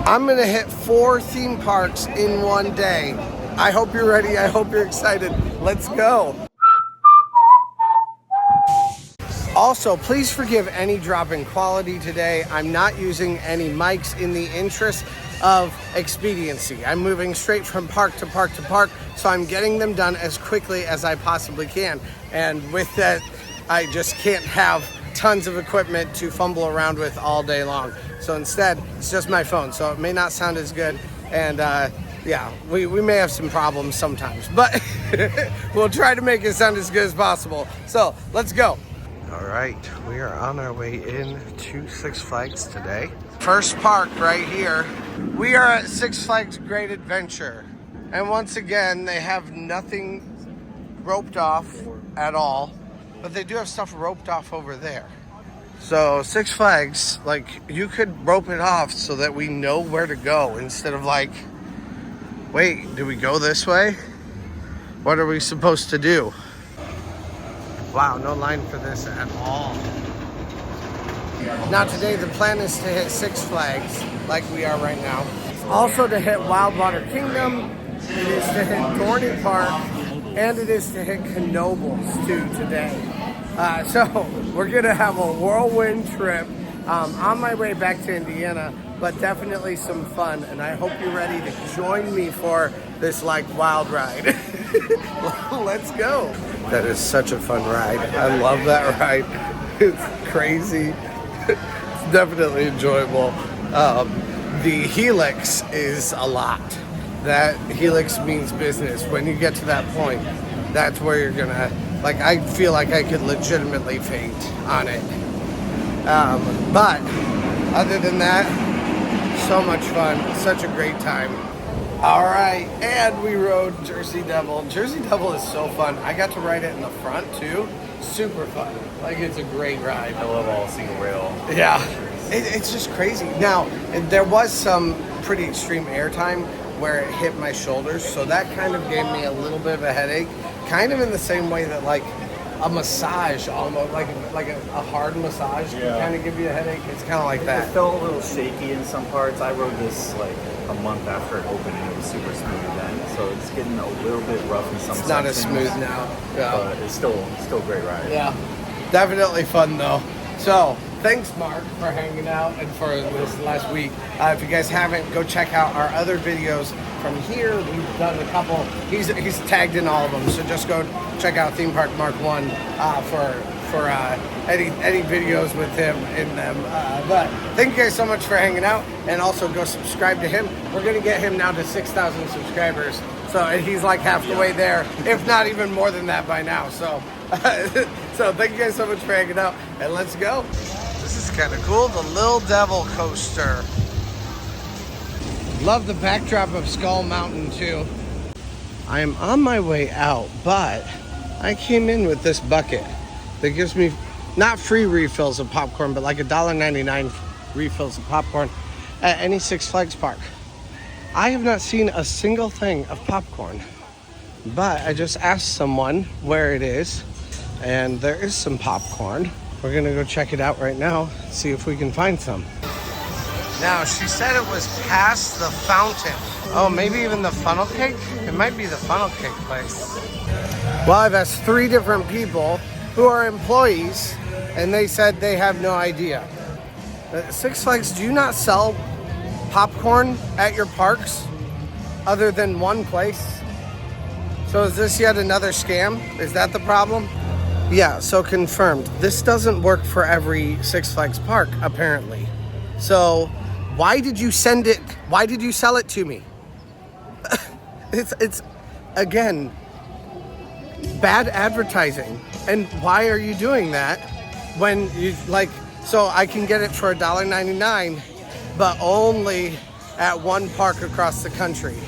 I'm gonna hit 4 theme parks in one day. I hope you're ready. I hope you're excited. Let's go. Also, please forgive any drop in quality today. I'm not using any mics in the interest of expediency. I'm moving straight from park to park to park, so I'm getting them done as quickly as I possibly can. And with that, I just can't have tons of equipment to fumble around with all day long. So instead, it's just my phone, so it may not sound as good. And yeah, we may have some problems sometimes, but we'll try to make it sound as good as possible. So let's go. All right, we are on our way in to Six Flags today. First park right here. We are at Six Flags Great Adventure. And once again, they have nothing roped off at all, but they do have stuff roped off over there. So Six Flags, like, you could rope it off so that we know where to go instead of like, wait, do we go this way? What are we supposed to do? Wow, no line for this at all. Now today the plan is to hit Six Flags like we are right now. Also to hit Wildwater Kingdom, it is to hit Dorney Park, and it is to hit Knoebels too today. So we're gonna have a whirlwind trip on my way back to Indiana, but definitely some fun, and I hope you're ready to join me for this like wild ride. Let's go. That is such a fun ride. I love that ride. It's crazy. It's definitely enjoyable. The helix is a lot. That helix means business. When you get to that point, that's where you're gonna, like, I feel like I could legitimately faint on it. But other than that, so much fun, such a great time. All right, and we rode Jersey Devil. Jersey Devil is so fun. I got to ride it in the front too. Super fun. Like, it's a great ride. I love all single rail. Yeah, it's just crazy. Now, there was some pretty extreme airtime where it hit my shoulders, so that kind of gave me a little bit of a headache. Kind of in the same way that like a massage, almost like a hard massage can kind of give you a headache. It's kind of like that. It felt a little shaky in some parts. I rode this like a month after it opened, and it was super smooth then. So it's getting a little bit rough in some sections. It's not as smooth now. Yeah. But it's still a great ride. Yeah, definitely fun though. So thanks, Mark, for hanging out and for this last week. If you guys haven't, go check out our other videos from here. We've done a couple. He's tagged in all of them, so just go check out Theme Park Mark 1 for any videos with him in them. But thank you guys so much for hanging out, and also go subscribe to him. We're gonna get him now to 6,000 subscribers, so he's like half the way there, if not even more than that by now. So so thank you guys so much for hanging out, and let's go. This is kind of cool, the Lil Devil coaster. Love the backdrop of Skull Mountain too. I am on my way out, but I came in with this bucket that gives me not free refills of popcorn, but like $1.99 refills of popcorn at any Six Flags park. I have not seen a single thing of popcorn, but I just asked someone where it is, and there is some popcorn. We're gonna go check it out right now, see if we can find some. Now, she said it was past the fountain. Oh, maybe even the funnel cake? It might be the funnel cake place. Well, I've asked 3 different people who are employees, and they said they have no idea. Six Flags, do you not sell popcorn at your parks other than one place? So is this yet another scam? Is that the problem? Yeah, so confirmed. This doesn't work for every Six Flags park, apparently. So why did you send it? Why did you sell it to me? It's again, bad advertising. And why are you doing that when you like, so I can get it for $1.99, but only at one park across the country?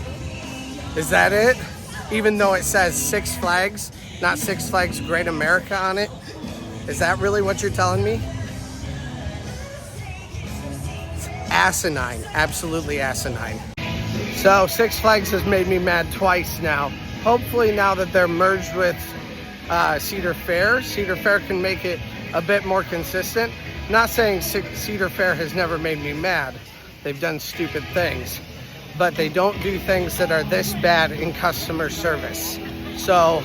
Is that it? Even though it says Six Flags, not Six Flags Great America on it? Is that really what you're telling me? It's asinine, absolutely asinine. So Six Flags has made me mad twice now. Hopefully now that they're merged with Cedar Fair can make it a bit more consistent. Not saying Cedar Fair has never made me mad. they've done stupid things, but they don't do things that are this bad in customer service. So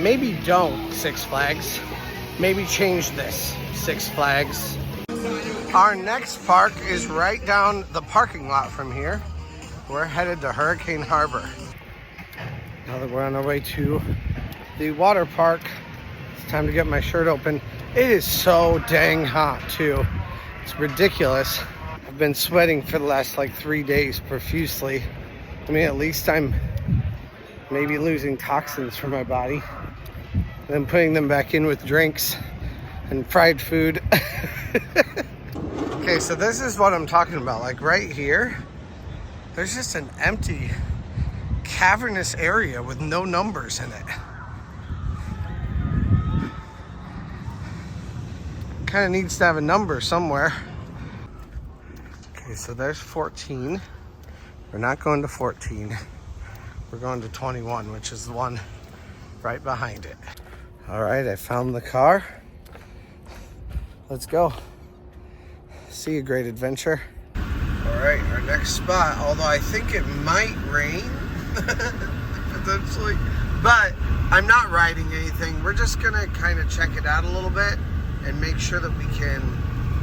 maybe don't, Six Flags. Maybe change this, Six Flags. Our next park is right down the parking lot from here. We're headed to Hurricane Harbor. Now that we're on our way to the water park, it's time to get my shirt open. It is so dang hot too. It's ridiculous. I've been sweating for the last like 3 days profusely. I mean, at least I'm maybe losing toxins from my body and then putting them back in with drinks and fried food. Okay, so this is what I'm talking about. Like right here, there's just an empty cavernous area with no numbers in it. Kind of needs to have a number somewhere. Okay, so there's 14. We're not going to 14. We're going to 21, which is the one right behind it. All right, I found the car. Let's go. See you, great adventure. All right, our next spot, although I think it might rain, potentially, but I'm not riding anything. We're just gonna kind of check it out a little bit and make sure that we can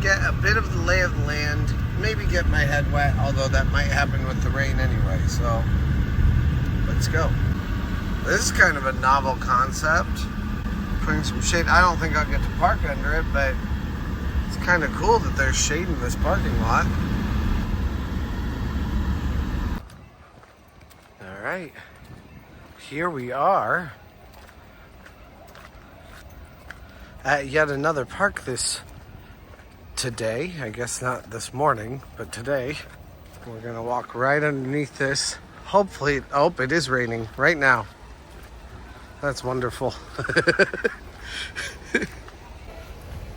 get a bit of the lay of the land, maybe get my head wet, although that might happen with the rain anyway, so let's go. This is kind of a novel concept. Putting some shade. I don't think I'll get to park under it, but it's kind of cool that there's shade in this parking lot. All right, here we are at yet another park today. I guess not this morning, but today. We're gonna walk right underneath this. Hopefully, oh, it is raining right now. That's wonderful.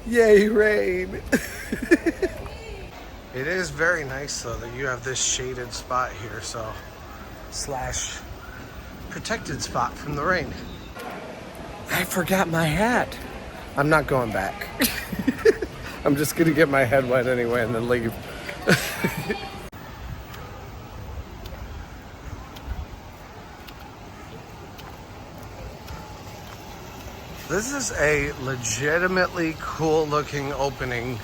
Yay, rain. It is very nice though that you have this shaded spot here, so slash protected spot from the rain. I forgot my hat. I'm not going back. I'm just gonna get my head wet anyway and then leave. This is a legitimately cool looking opening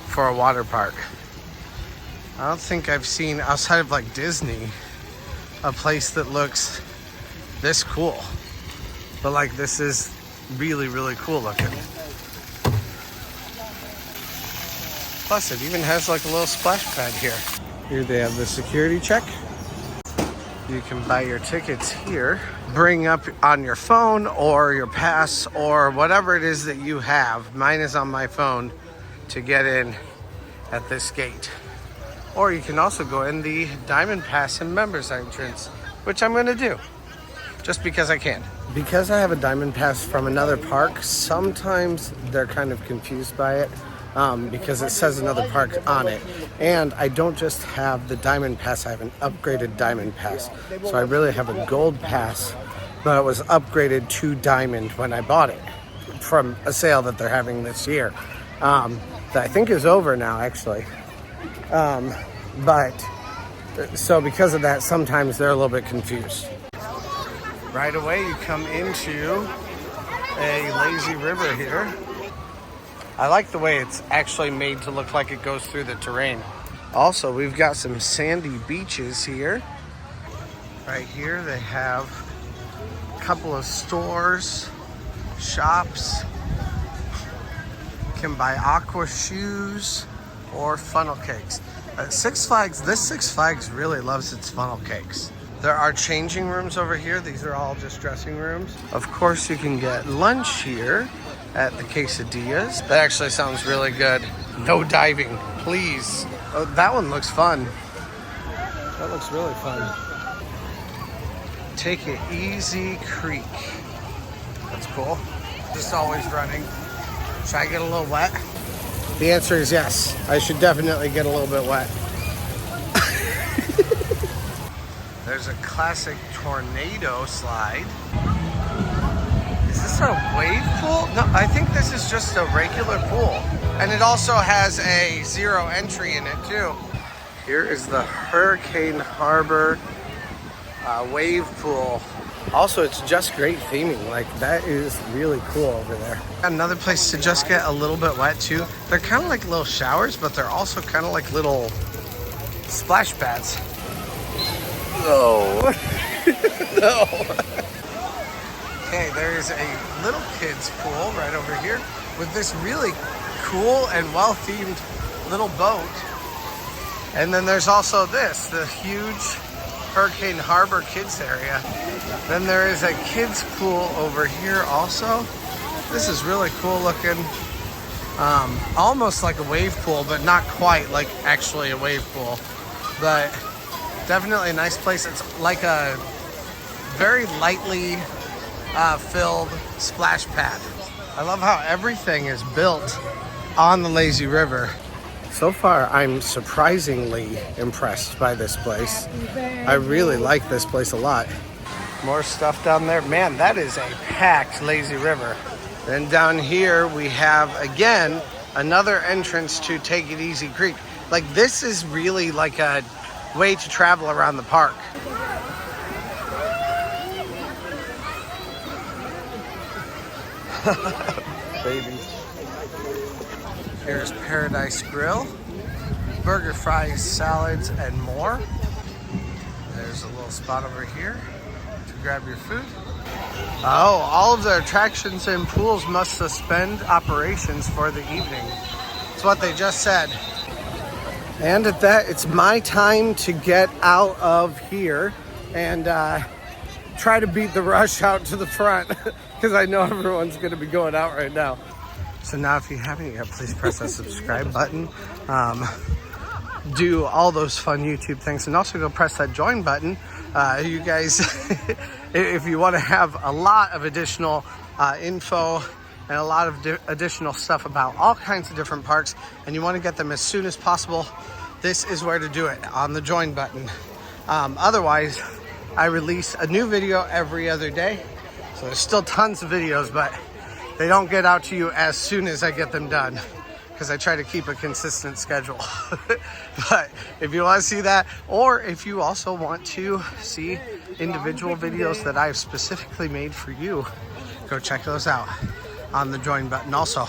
for a water park. I don't think I've seen, outside of like Disney, a place that looks this cool. But like this is really, really cool looking. Plus it even has like a little splash pad here. Here they have the security check. You can buy your tickets here. Bring up on your phone or your pass or whatever it is that you have. Mine is on my phone to get in at this gate. Or you can also go in the Diamond Pass and members entrance, which I'm gonna do just because I can. Because I have a Diamond Pass from another park, sometimes they're kind of confused by it. Because it says another park on it. And I don't just have the Diamond Pass, I have an upgraded Diamond Pass. So I really have a Gold Pass, but it was upgraded to Diamond when I bought it from a sale that they're having this year. That I think is over now, actually. So because of that, sometimes they're a little bit confused. Right away, you come into a lazy river here. I like the way it's actually made to look like it goes through the terrain. Also, we've got some sandy beaches here. Right here, they have a couple of stores, shops. You can buy aqua shoes or funnel cakes. Six Flags, this Six Flags really loves its funnel cakes. There are changing rooms over here. These are all just dressing rooms. Of course, you can get lunch here at the quesadillas. That actually sounds really good. No diving, please. Oh, that one looks fun. That looks really fun. Take It Easy Creek. That's cool. Just always running. Should I get a little wet? The answer is yes. I should definitely get a little bit wet. There's a classic tornado slide. Is this a wave pool? No, I think this is just a regular pool. And it also has a 0 entry in it too. Here is the Hurricane Harbor wave pool. Also, it's just great theming. Like, that is really cool over there. Another place to just get a little bit wet too. They're kind of like little showers, but they're also kind of like little splash pads. No. No. Okay, there is a little kids pool right over here with this really cool and well-themed little boat. And then there's also this, the huge Hurricane Harbor kids area. Then there is a kids pool over here also. This is really cool looking. Almost like a wave pool, but not quite like actually a wave pool. But definitely a nice place. It's like a very lightly filled splash pad. I love how everything is built on the lazy river. So far, I'm surprisingly impressed by this place. I really like this place a lot. More stuff down there. Man, that is a packed lazy river. Then down here, we have, again, another entrance to Take It Easy Creek. Like, this is really like a way to travel around the park. Babies. Here's Paradise Grill, burger, fries, salads, and more. There's a little spot over here to grab your food. Oh, all of the attractions and pools must suspend operations for the evening. That's what they just said. And at that, it's my time to get out of here and try to beat the rush out to the front because I know everyone's going to be going out right now. So now if you haven't yet, please press that subscribe button. Do all those fun YouTube things, and also go press that join button. You guys, if you want to have a lot of additional info and a lot of additional stuff about all kinds of different parks, and you want to get them as soon as possible, this is where to do it, on the join button. Otherwise, I release a new video every other day. So there's still tons of videos, but they don't get out to you as soon as I get them done because I try to keep a consistent schedule. But if you want to see that, or if you also want to see individual videos that I've specifically made for you, go check those out on the join button. Also,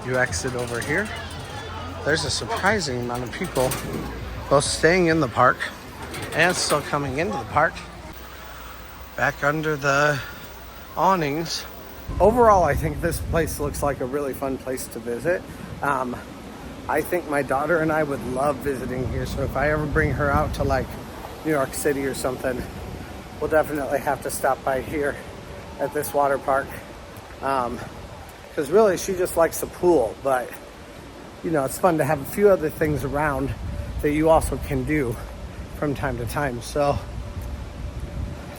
you exit over here. There's a surprising amount of people both staying in the park and still coming into the park. Back under the awnings. Overall, I think this place looks like a really fun place to visit. I think my daughter and I would love visiting here, so if I ever bring her out to like New York City or something, we'll definitely have to stop by here at this water park. Because really, she just likes the pool, but you know, it's fun to have a few other things around that you also can do from time to time. So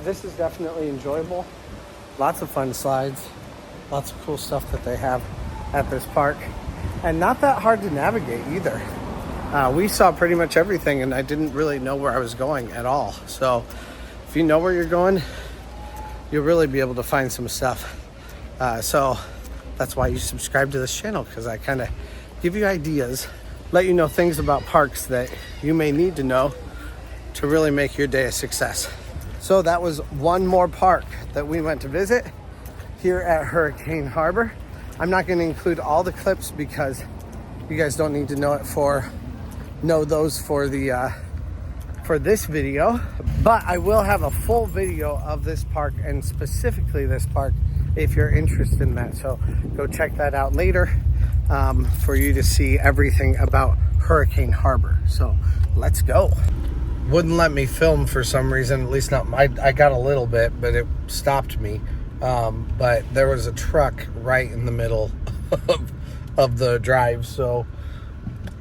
this is definitely enjoyable. Lots of fun slides, lots of cool stuff that they have at this park, and not that hard to navigate either. We saw pretty much everything, and I didn't really know where I was going at all. So if you know where you're going, you'll really be able to find some stuff. So that's why you subscribe to this channel, because I kind of give you ideas, let you know things about parks that you may need to know to really make your day a success. So that was one more park that we went to visit here at Hurricane Harbor. I'm not going to include all the clips because you guys don't need to know those for this video, but I will have a full video of this park, and specifically this park, if you're interested in that. So go check that out later for you to see everything about Hurricane Harbor. So let's go. Wouldn't let me film for some reason, at least not I got a little bit, but it stopped me. But there was a truck right in the middle of the drive, so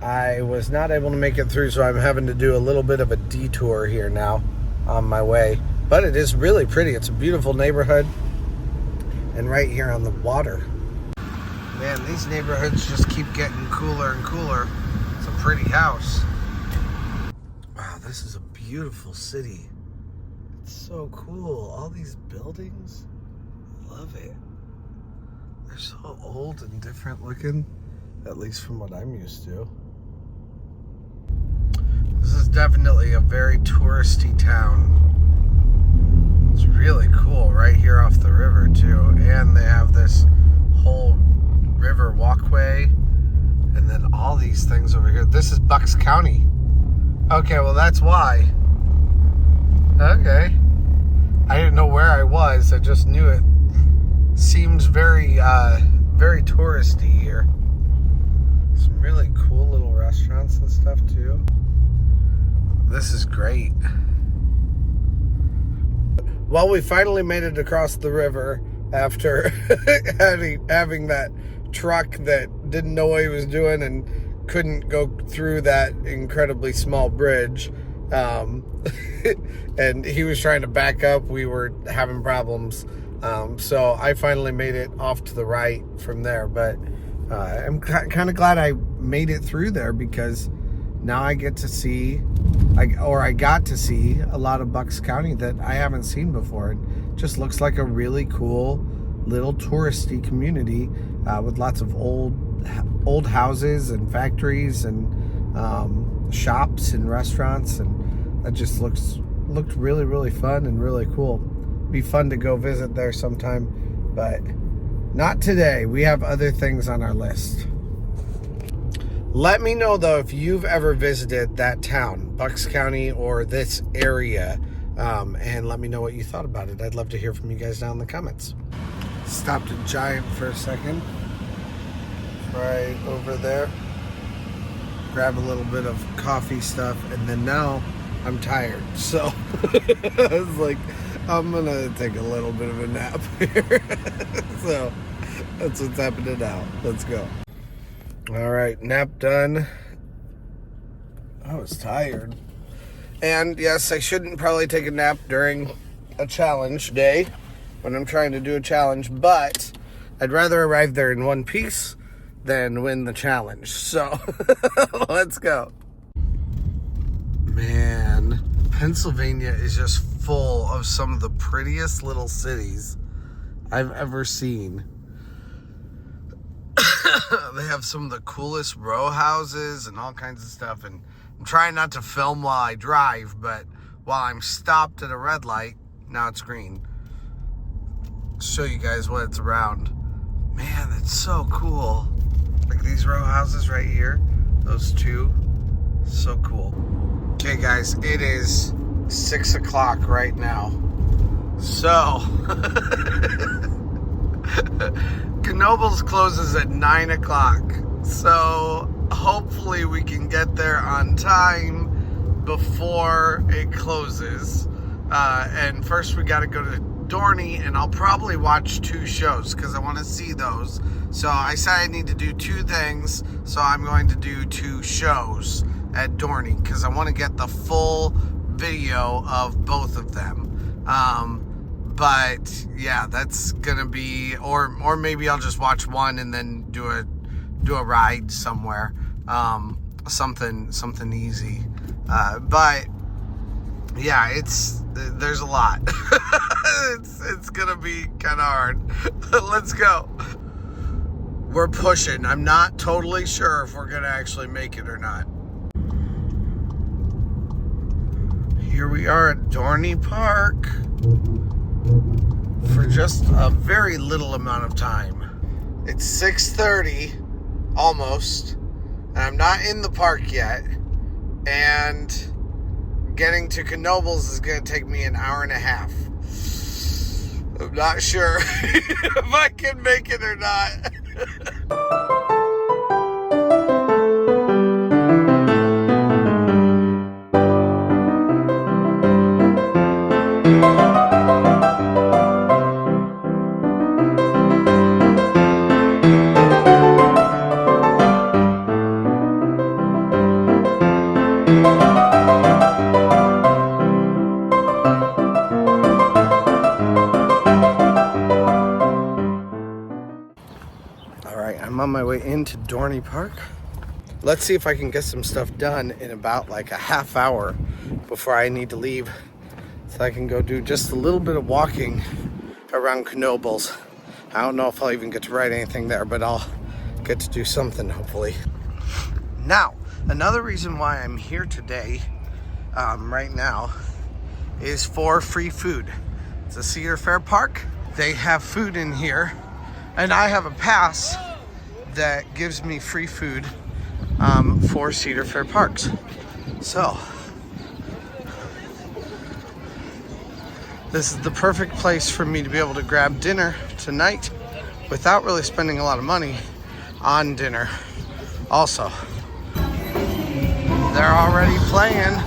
I was not able to make it through, so I'm having to do a little bit of a detour here now on my way. But it is really pretty. It's a beautiful neighborhood, and right here on the water. Man, these neighborhoods just keep getting cooler and cooler. It's a pretty house. Wow, this is a beautiful city. It's so cool. All these buildings. Love it. They're so old and different looking, at least from what I'm used to. This is definitely a very touristy town. It's really cool right here off the river too. And they have this whole river walkway and then all these things over here. This is Bucks County. Okay, well that's why. Okay. I didn't know where I was. I just knew it seems very touristy here. Some really cool little restaurants and stuff too. This is great. Well, we finally made it across the river after having that truck that didn't know what he was doing and couldn't go through that incredibly small bridge. And he was trying to back up. We were having problems. So I finally made it off to the right from there. But I'm kind of glad I made it through there because now I get to see, I got to see a lot of Bucks County that I haven't seen before. It just looks like a really cool little touristy community with lots of old houses and factories and shops and restaurants, and that just looked really, really fun and really cool. Be fun to go visit there sometime, but not today. We have other things on our list. Let me know though if you've ever visited that town, Bucks County, or this area, and let me know what you thought about it. I'd love to hear from you guys down in the comments. Stopped at Giant for a second, right over there. Grab a little bit of coffee stuff, and then now I'm tired, so I was like, I'm gonna take a little bit of a nap here. So that's what's happening now. Let's go. All right, nap done. I was tired. And yes, I shouldn't probably take a nap during a challenge day when I'm trying to do a challenge, but I'd rather arrive there in one piece than win the challenge. So let's go. Man, Pennsylvania is just full of some of the prettiest little cities I've ever seen. They have some of the coolest row houses and all kinds of stuff, and I'm trying not to film while I drive, but while I'm stopped at a red light, now it's green. Show you guys what it's around. Man, that's so cool. Like these row houses right here, those two, so cool. Okay guys, it is 6 o'clock right now. So Knoebels closes at 9 o'clock. So hopefully we can get there on time before it closes. And first we got to go to Dorney, and I'll probably watch 2 shows because I want to see those. So I said I need to do 2 things, so I'm going to do 2 shows at Dorney because I want to get the full video of both of them. But yeah, that's gonna be, or maybe I'll just watch one and then do a ride somewhere, something easy. But yeah, there's a lot. it's gonna be kind of hard. Let's go. We're pushing. I'm not totally sure if we're gonna actually make it or not. Here we are at Dorney Park for just a very little amount of time. It's 6:30 almost, and I'm not in the park yet, and getting to Knoebels is going to take me an hour and a half. I'm not sure if I can make it or not. I'm on my way into Dorney Park. Let's see if I can get some stuff done in about like a half hour before I need to leave, so I can go do just a little bit of walking around Knoebels. I don't know if I'll even get to ride anything there, but I'll get to do something hopefully. Now, another reason why I'm here today right now is for free food. It's a Cedar Fair park. They have food in here, and I have a pass that gives me free food for Cedar Fair parks. So this is the perfect place for me to be able to grab dinner tonight without really spending a lot of money on dinner. Also, they're already playing.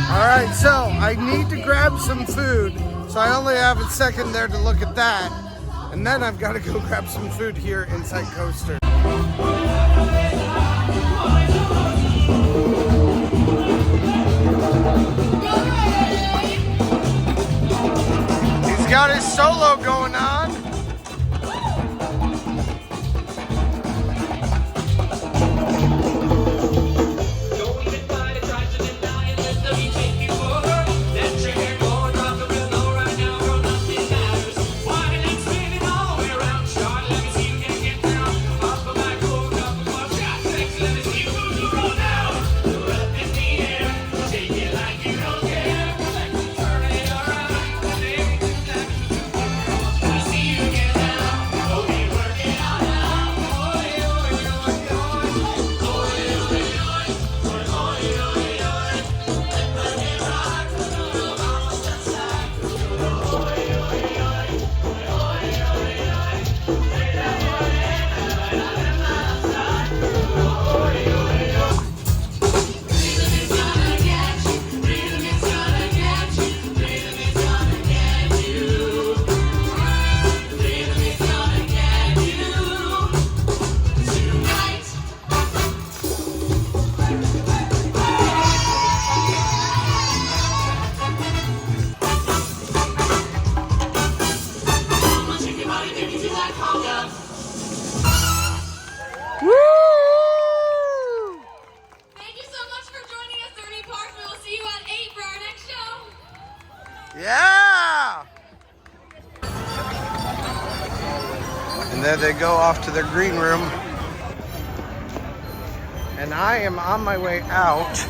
Alright, so I need to grab some food, so I only have a second there to look at that, and then I've got to go grab some food here in Sled Coaster. He's got his solo going on. Yeah! And there they go off to their green room. And I am on my way out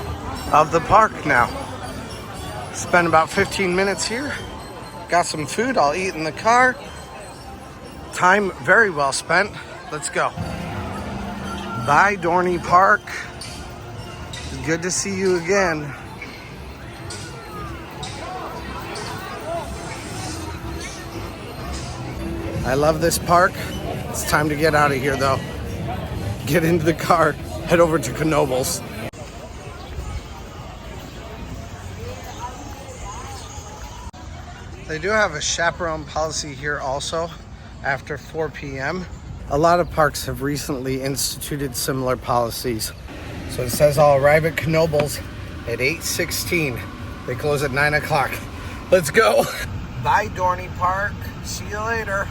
of the park now. Spent about 15 minutes here. Got some food, I'll eat in the car. Time very well spent. Let's go. Bye, Dorney Park. Good to see you again. I love this park. It's time to get out of here though. Get into the car, head over to Knoebels. They do have a chaperone policy here also after 4 p.m. A lot of parks have recently instituted similar policies. So it says I'll arrive at Knoebels at 8:16. They close at 9 o'clock. Let's go. Bye, Dorney Park. See you later.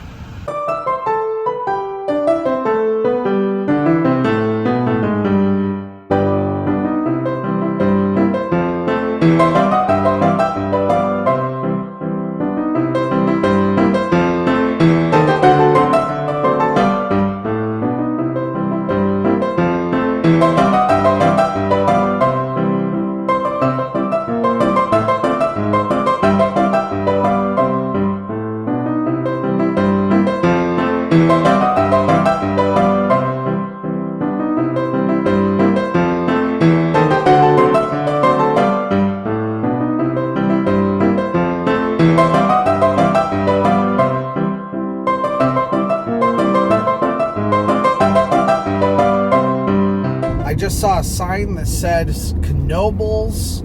Saw a sign that said Knoebels,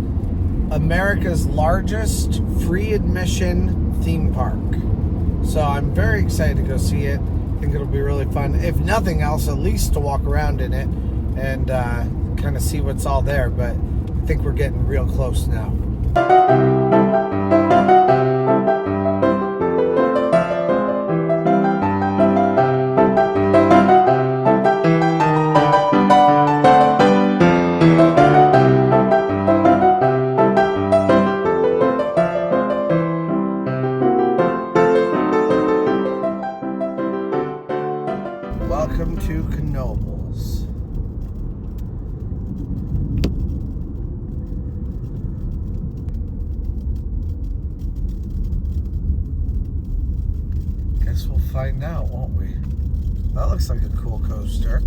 America's largest free admission theme park. So I'm very excited to go see it. I think it'll be really fun. If nothing else, at least to walk around in it and kind of see what's all there. But I think we're getting real close now. Welcome to Knoebels. Guess we'll find out, won't we? That looks like a cool coaster.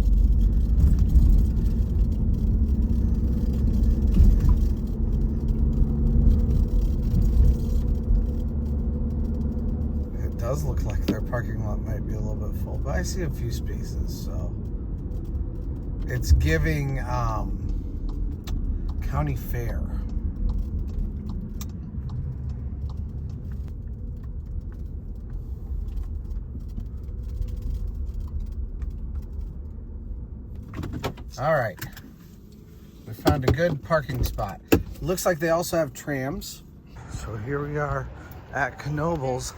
It does look like their parking lot might be a little bit full, but I see a few spaces, so it's giving county fair. All right, we found a good parking spot. Looks like they also have trams. So here we are at Knoebels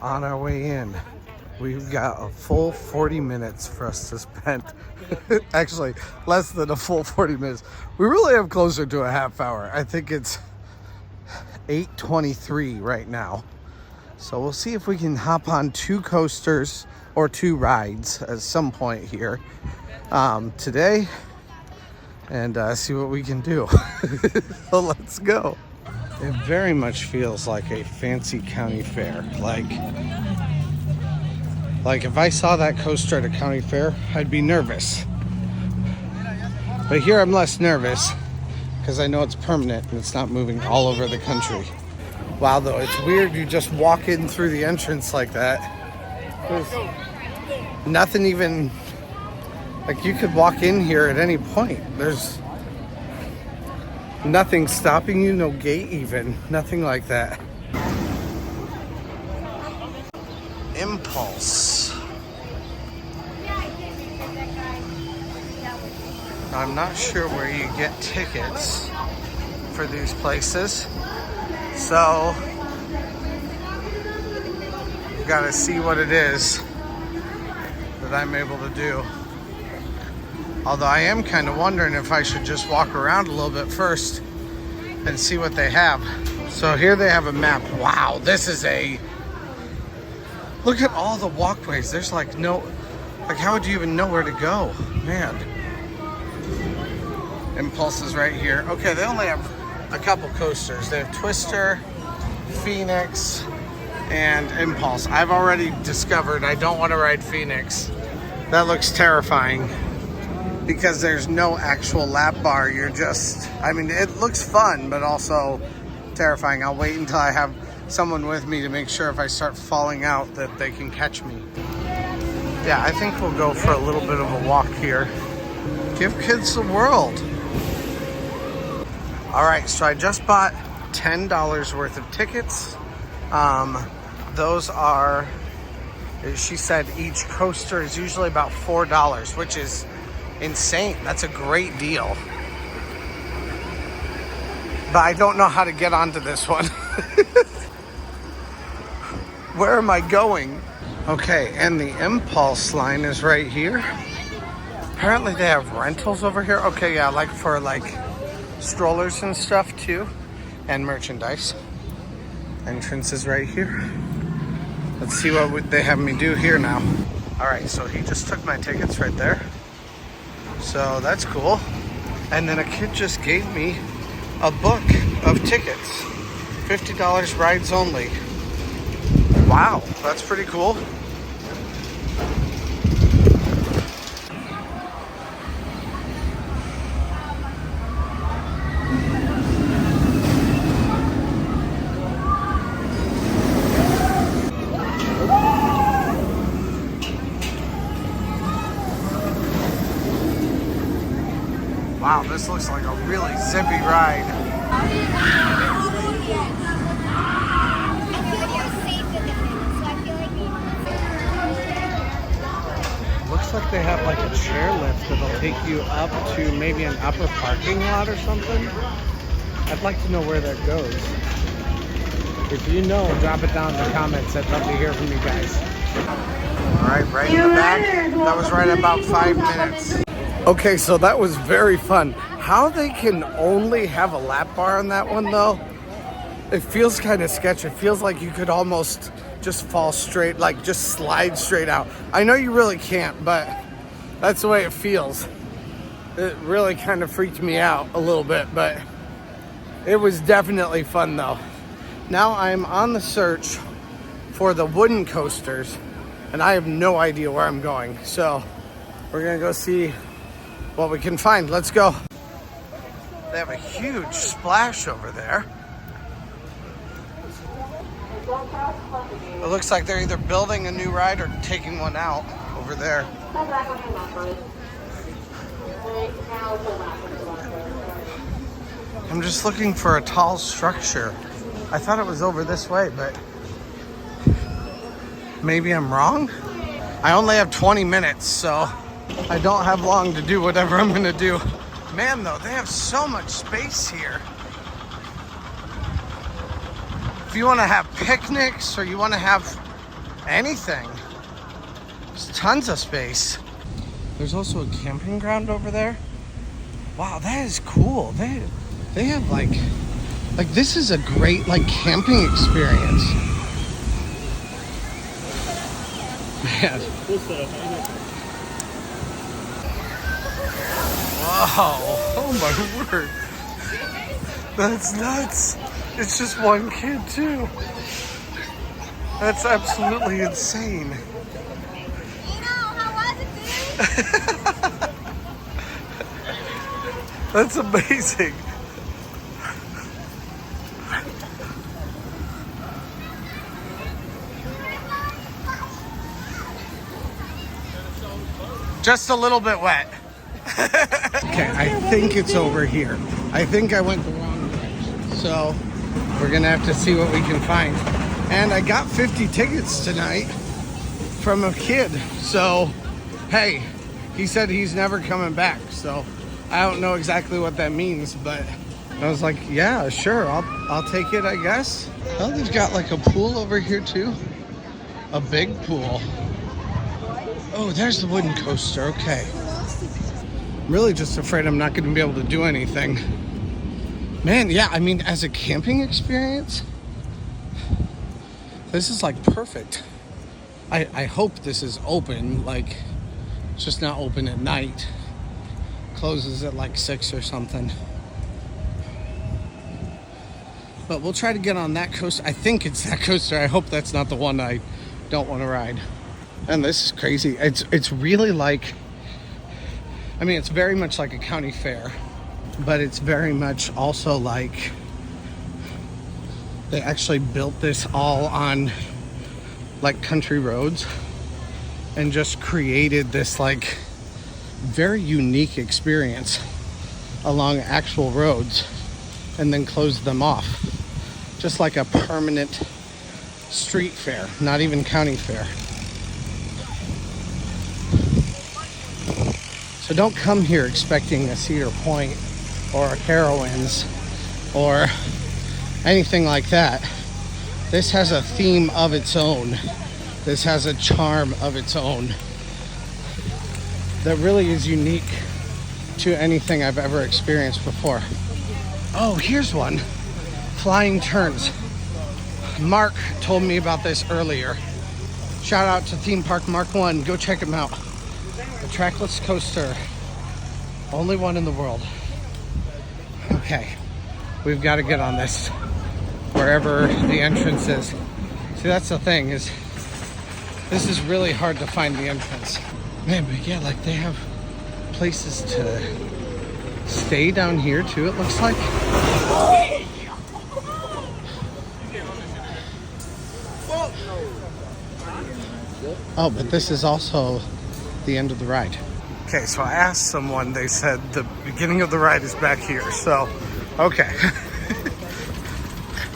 on our way in. We've got a full 40 minutes for us to spend. Actually, less than a full 40 minutes. We really have closer to a half hour. I think it's 8:23 right now. So we'll see if we can hop on 2 coasters or 2 rides at some point here today and see what we can do. So let's go. It very much feels like a fancy county fair. Like if I saw that coaster at a county fair, I'd be nervous. But here I'm less nervous because I know it's permanent and it's not moving all over the country. Wow, though, it's weird you just walk in through the entrance like that. There's nothing even, like you could walk in here at any point. There's nothing stopping you, no gate even, nothing like that. Impulse. I'm not sure where you get tickets for these places, so we've got to see what it is that I'm able to do. Although I am kind of wondering if I should just walk around a little bit first and see what they have. So here they have a map. Wow, this is look at all the walkways. There's like how would you even know where to go? Man. Impulse is right here. Okay, they only have a couple coasters. They have Twister, Phoenix, and Impulse. I've already discovered I don't want to ride Phoenix. That looks terrifying because there's no actual lap bar. It looks fun, but also terrifying. I'll wait until I have someone with me to make sure if I start falling out that they can catch me. Yeah, I think we'll go for a little bit of a walk here. Give kids the world. All right, so I just bought $10 worth of tickets. Those are, she said each coaster is usually about $4, which is insane. That's a great deal. But I don't know how to get onto this one. Where am I going? Okay, and the Impulse line is right here. Apparently they have rentals over here. Okay, yeah, for strollers and stuff too, and merchandise. Entrance is right here. Let's see what they have me do here now. All right, so he just took my tickets right there. So that's cool. And then a kid just gave me a book of tickets. $50 rides only. Wow, that's pretty cool. Wow, this looks like a really zippy ride. like they have like a chairlift that'll take you up to maybe an upper parking lot or something. I'd like to know where that goes. If you know, drop it down in the comments. I'd love to hear from you guys. All right in the back. That was right about 5 minutes. Okay, so that was very fun. How they can only have a lap bar on that one though, it feels kind of sketchy. It feels like you could almost just fall straight, like just slide straight out. I know you really can't, but that's the way it feels. It really kind of freaked me out a little bit, but it was definitely fun though. Now I'm on the search for the wooden coasters, and I have no idea where I'm going. So we're gonna go see what we can find. Let's go. They have a huge splash over there. It looks like they're either building a new ride or taking one out over there. I'm just looking for a tall structure. I thought it was over this way, but maybe I'm wrong. I only have 20 minutes, so I don't have long to do whatever I'm gonna do. Man, though, they have so much space here. If you want to have picnics or you want to have anything, there's tons of space. There's also a camping ground over there. Wow, that is cool. They have like this is a great like camping experience. Man. Wow, oh my word. That's nuts. It's just one kid too. That's absolutely insane. How was it, dude? That's amazing. Just a little bit wet. Okay, I think it's over here. I think I went the wrong direction. So we're gonna have to see what we can find. And I got 50 tickets tonight from a kid. So, hey, he said he's never coming back. So I don't know exactly what that means, but I was like, yeah, sure, I'll take it, I guess. Oh, they've got like a pool over here too. A big pool. Oh, there's the wooden coaster, okay. I'm really just afraid I'm not gonna be able to do anything. Man, yeah, I mean, as a camping experience, this is like perfect. I hope this is open, like it's just not open at night. Closes at like 6 or something. But we'll try to get on that coaster. I think it's that coaster. I hope that's not the one I don't want to ride. And this is crazy. It's really like, I mean, it's very much like a county fair, but it's very much also like they actually built this all on like country roads and just created this like very unique experience along actual roads and then closed them off. Just like a permanent street fair, not even county fair. So don't come here expecting a Cedar Point or a Carowinds or anything like that. This has a theme of its own. This has a charm of its own that really is unique to anything I've ever experienced before. Oh, here's one. Flying turns. Mark told me about this earlier. Shout out to Theme Park Mark 1. Go check him out. The trackless coaster. Only one in the world. Okay. We've got to get on this. Wherever the entrance is. See, that's the thing, is this is really hard to find the entrance. Man, but yeah, like they have places to stay down here too, it looks like. Oh, but this is also the end of the ride. Okay, so I asked someone, they said the beginning of the ride is back here, so, okay.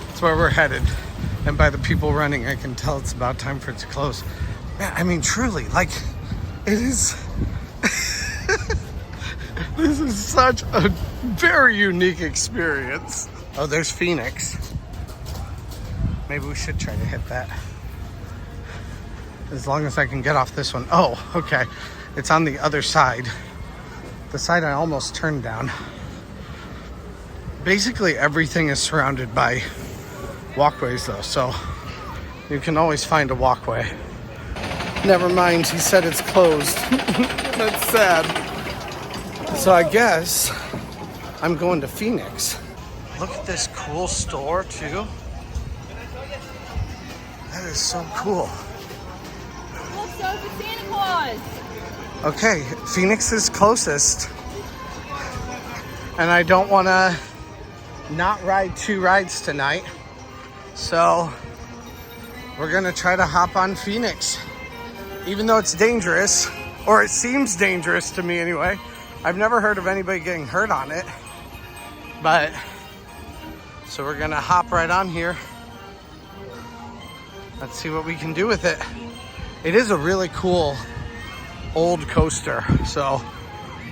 That's where we're headed. And by the people running, I can tell it's about time for it to close. Man, I mean, truly, like, It is. This is such a very unique experience. Oh, there's Phoenix. Maybe we should try to hit that. As long as I can get off this one. Oh, okay. It's on the other side. The side I almost turned down. Basically everything is surrounded by walkways though, so you can always find a walkway. Never mind, he said it's closed. That's sad. So I guess I'm going to Phoenix. Look at this cool store too. That is so cool. Let's go to Santa Claus. Okay, Phoenix is closest. And I don't want to not ride 2 rides tonight. So we're going to try to hop on Phoenix. Even though it's dangerous, or it seems dangerous to me anyway. I've never heard of anybody getting hurt on it. But, so we're going to hop right on here. Let's see what we can do with it. It is a really cool old coaster, so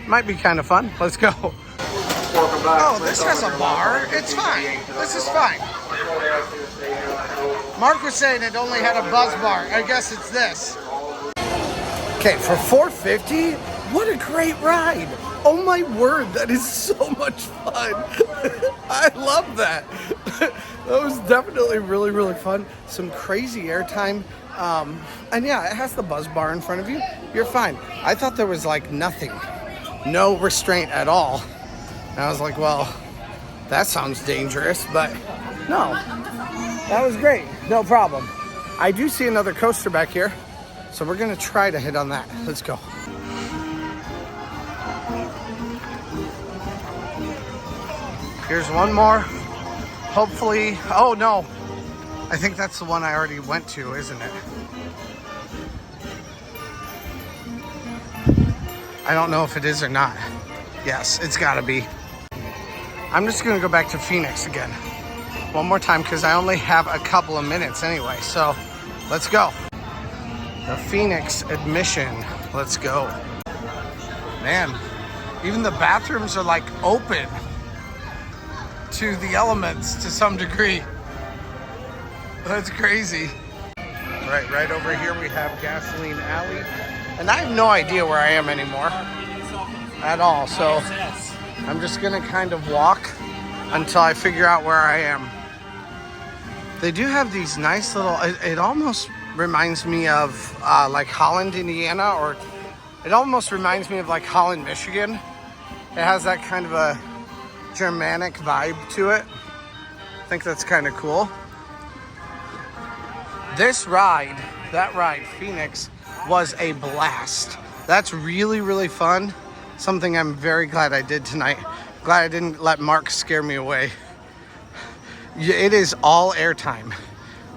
might be kind of fun. Let's go. Oh, this has a bar. It's fine. This is fine. Mark was saying it only had a buzz bar. I guess it's this. Okay, for $4.50, what a great ride. Oh my word, that is so much fun. I love that. That was definitely really, really fun. Some crazy airtime. And yeah, it has the buzz bar in front of you. You're fine. I thought there was like nothing. No restraint at all. And I was like, well, that sounds dangerous, but no. That was great. No problem. I do see another coaster back here. So we're going to try to hit on that. Let's go. Here's one more. Hopefully, oh no. I think that's the one I already went to, isn't it? I don't know if it is or not. Yes, it's gotta be. I'm just gonna go back to Phoenix again. One more time, because I only have a couple of minutes anyway, so let's go. The Phoenix admission, let's go. Man, even the bathrooms are like open to the elements to some degree. That's crazy. Right over here we have Gasoline Alley. And I have no idea where I am anymore at all. So I'm just gonna kind of walk until I figure out where I am. They do have these nice little, it almost reminds me of like Holland, Indiana, or it almost reminds me of like Holland, Michigan. It has that kind of a Germanic vibe to it. I think that's kind of cool. This ride, that ride, Phoenix, was a blast. That's really, really fun. Something I'm very glad I did tonight. Glad I didn't let Mark scare me away. It is all airtime.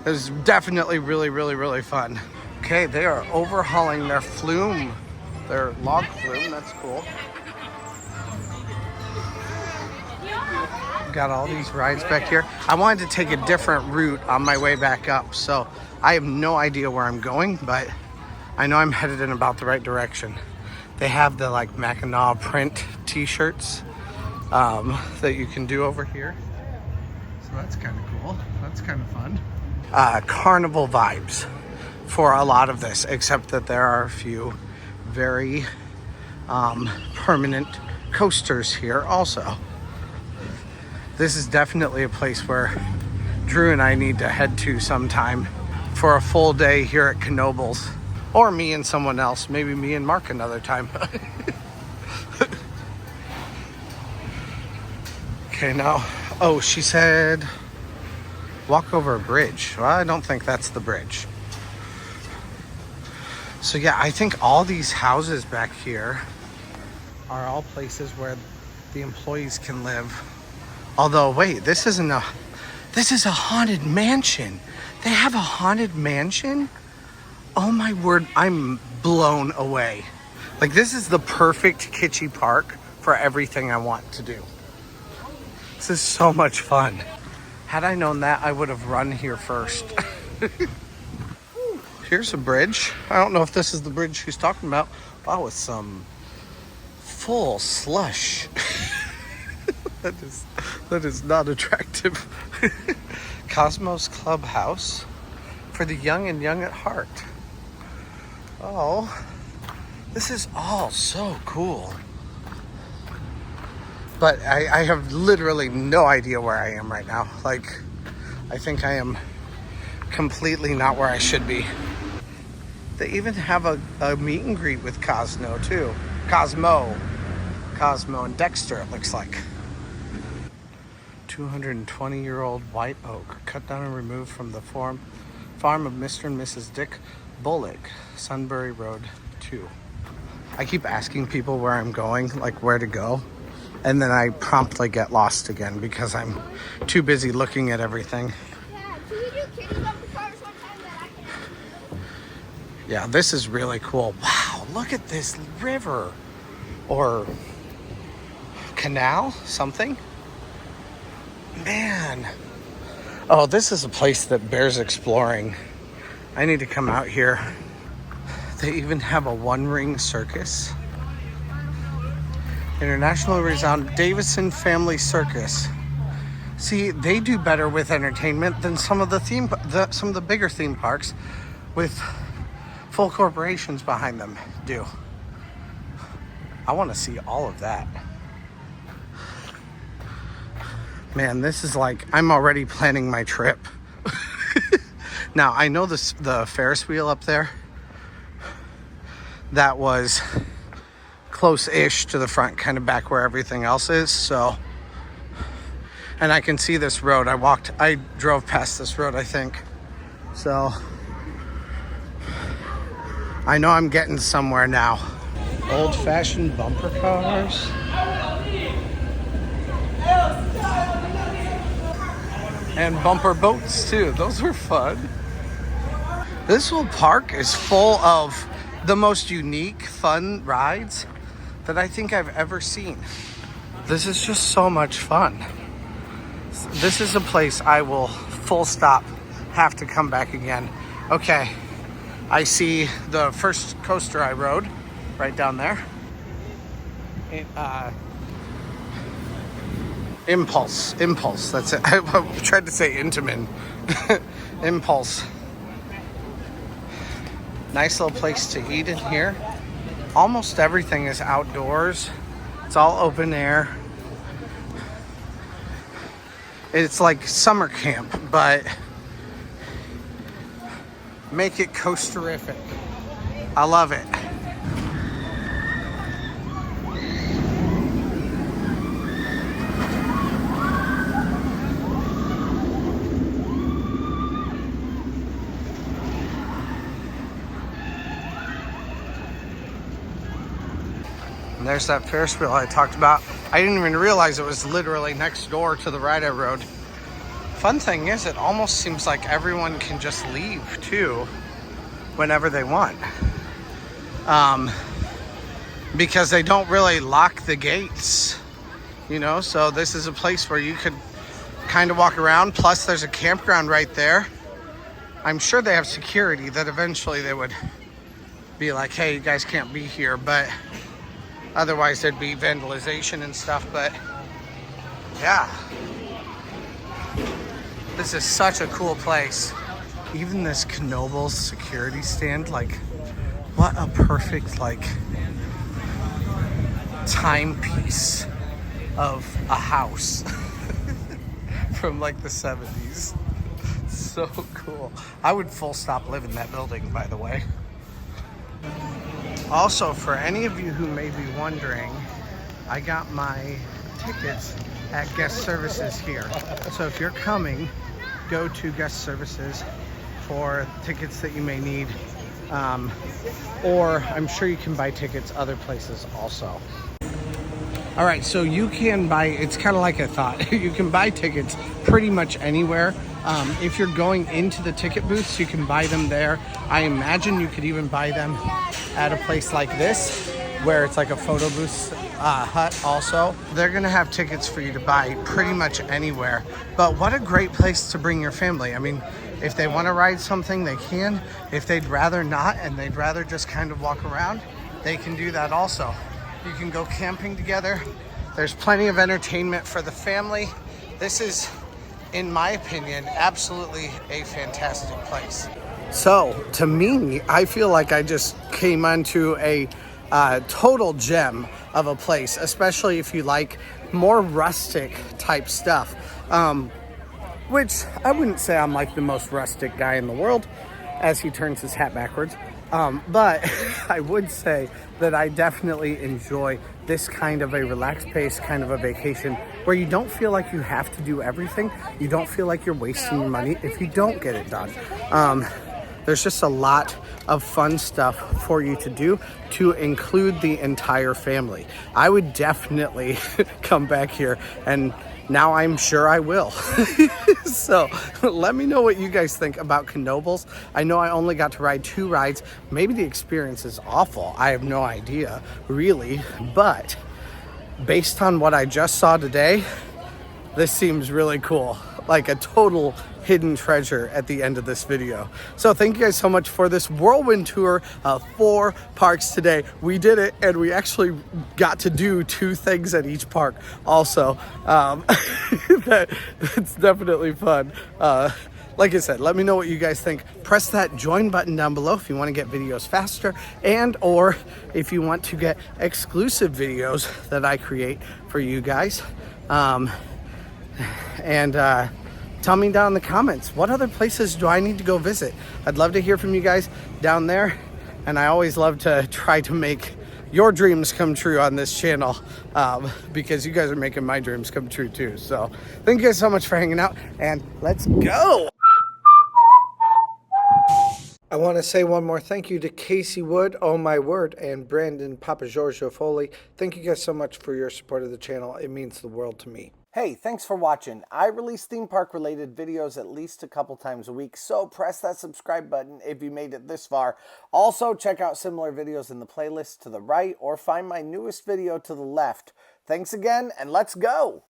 It was definitely really, really, really fun. Okay, they are overhauling their flume, their log flume. That's cool. Got all these rides back here. I wanted to take a different route on my way back up, so I have no idea where I'm going, but I know I'm headed in about the right direction. They have the like Mackinac print t-shirts that you can do over here. So that's kind of cool. That's kind of fun. Carnival vibes for a lot of this, except that there are a few very permanent coasters here also. This is definitely a place where Drew and I need to head to sometime for a full day here at Knoebels. Or me and someone else. Maybe me and Mark another time. Okay, now, oh, she said walk over a bridge. Well, I don't think that's the bridge. So yeah, I think all these houses back here are all places where the employees can live. Although, wait, this is a haunted mansion. They have a haunted mansion? Oh my word, I'm blown away. Like, this is the perfect kitschy park for everything I want to do. This is so much fun. Had I known that, I would have run here first. Here's a bridge. I don't know if this is the bridge she's talking about. Wow, with some full slush. That is not attractive. Cosmos Clubhouse for the young and young at heart. Oh, this is all so cool. But I have literally no idea where I am right now. Like, I think I am completely not where I should be. They even have a meet and greet with Cosmo too. Cosmo and Dexter, it looks like. 220-year-old white oak, cut down and removed from the farm of Mr. and Mrs. Dick Bullock, Sunbury Road 2. I keep asking people where I'm going, like where to go, and then I promptly get lost again because I'm too busy looking at everything. Yeah, can we do kitty bumper cars one time that I can? Yeah, this is really cool. Wow, look at this river or canal, something. Man. Oh, this is a place that bears exploring. I need to come out here. They even have a one-ring circus. Internationally renowned Davison Family Circus. See, they do better with entertainment than some of the bigger theme parks with full corporations behind them do. I want to see all of that. Man, this is like, I'm already planning my trip. Now, I know the Ferris wheel up there, that was close-ish to the front, kind of back where everything else is, so. And I can see this road. I drove past this road, I think. So, I know I'm getting somewhere now. Old-fashioned bumper cars. And bumper boats too. Those were fun. This whole park is full of the most unique, fun rides that I think I've ever seen. This is just so much fun. This is a place I will full stop have to come back again. Okay, I see the first coaster I rode right down there. Impulse, that's it. I tried to say Intamin. Impulse. Nice little place to eat in here. Almost everything is outdoors. It's all open air. It's like summer camp, but make it coasterific. I love it. And there's that Ferris wheel I talked about. I didn't even realize it was literally next door to the ride I rode. Fun thing is, it almost seems like everyone can just leave too whenever they want. Because they don't really lock the gates, you know? So this is a place where you could kind of walk around. Plus there's a campground right there. I'm sure they have security that eventually they would be like, hey, you guys can't be here, but otherwise there'd be vandalization and stuff. But yeah, this is such a cool place. Even this Knoebels security stand, like, what a perfect, like, timepiece of a house from like the 70s. So cool. I would full stop live in that building, by the way. Also, for any of you who may be wondering, I got my tickets at guest services here. So if you're coming, go to guest services for tickets that you may need. Or I'm sure you can buy tickets other places also. All right, so you can buy, it's kind of like I thought, you can buy tickets pretty much anywhere. If you're going into the ticket booths, you can buy them there. I imagine you could even buy them at a place like this, where it's like a photo booth hut also. They're gonna have tickets for you to buy pretty much anywhere. But what a great place to bring your family. I mean, If they want to ride something, they can. If they'd rather not and they'd rather just kind of walk around, they can do that also. You can go camping together. There's plenty of entertainment for the family. This is, in my opinion, absolutely a fantastic place. So, to me, I feel like I just came onto a total gem of a place, especially if you like more rustic type stuff. Which I wouldn't say I'm like the most rustic guy in the world, as he turns his hat backwards. But I would say that I definitely enjoy this kind of a relaxed pace, kind of a vacation where you don't feel like you have to do everything. You don't feel like you're wasting your money if you don't get it done. There's just a lot of fun stuff for you to do to include the entire family. I would definitely come back here, and now I'm sure I will. So let me know what you guys think about Knoebels. I know I only got to ride 2 rides. Maybe the experience is awful. I have no idea, really. But based on what I just saw today, this seems really cool. Like a total hidden treasure at the end of this video. So thank you guys so much for this whirlwind tour of 4 parks today. We did it, and we actually got to do 2 things at each park also. That's definitely fun. Like I said, let me know what you guys think. Press that join button down below if you want to get videos faster, and or if you want to get exclusive videos that I create for you guys. Tell me down in the comments, what other places do I need to go visit? I'd love to hear from you guys down there, and I always love to try to make your dreams come true on this channel, because you guys are making my dreams come true too. So thank you guys so much for hanging out, and let's go. I want to say one more thank you to Casey Wood, Oh My Word, and Brandon Papa Giorgio Foley. Thank you guys so much for your support of the channel. It means the world to me. Hey, thanks for watching. I release theme park related videos at least a couple times a week, so press that subscribe button if you made it this far. Also, check out similar videos in the playlist to the right, or find my newest video to the left. Thanks again, and let's go!